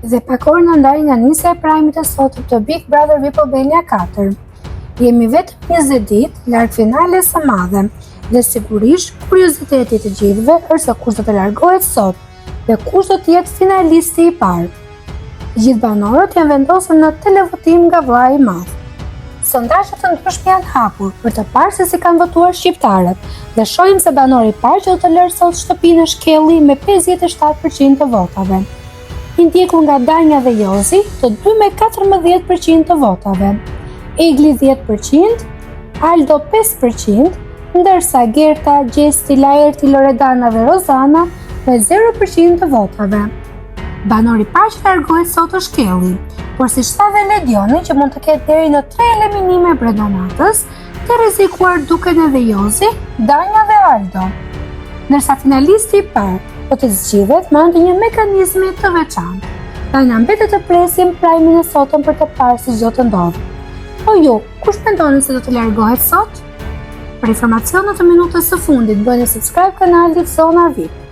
Dhe pak orë në ndaj nga nisja e prajmit e sotit të Big Brother VIP Albania 4. Jemi vetëm 20 ditë larg finales së madhe dhe sigurisht kurioziteti të gjithëve është se kush do të largohet sot dhe kush do të jetë finalisti i parë. Gjithë banorët janë vendosur në televotim nga vllai i madh. Sondazhet të ndryshme janë hapur për të parë se si kanë votuar shqiptarët dhe shohim se banori i parë që do të lërë sot shtëpinë është Kelly me 57% të votave. I ndjekur nga Danja dhe Jozi, të dy me 14% të votave. Egli 10%, Aldo 5%, ndërsa Gerta, Gjesti, Laerti, Loredana dhe Rozana me 0% të votave. Banori i parë që largohet sot është Kelly, por siç tha dhe Ledioni që mund të ketë deri në 3 eliminime brenda natës, të rrezikuar duken edhe Jozi, Danja dhe Aldo. Ndërsa finalisti i parë do të zgjidhet me anë të një mekanizmi të veçantë. Ne na mbetet të presim prajmin e sotëm për të parë si do të ndodhë. Po ju, kush mendoni se do të largohet sot? Për informacionet të minutës së fundit, bëni subscribe kanalit Zona VIP.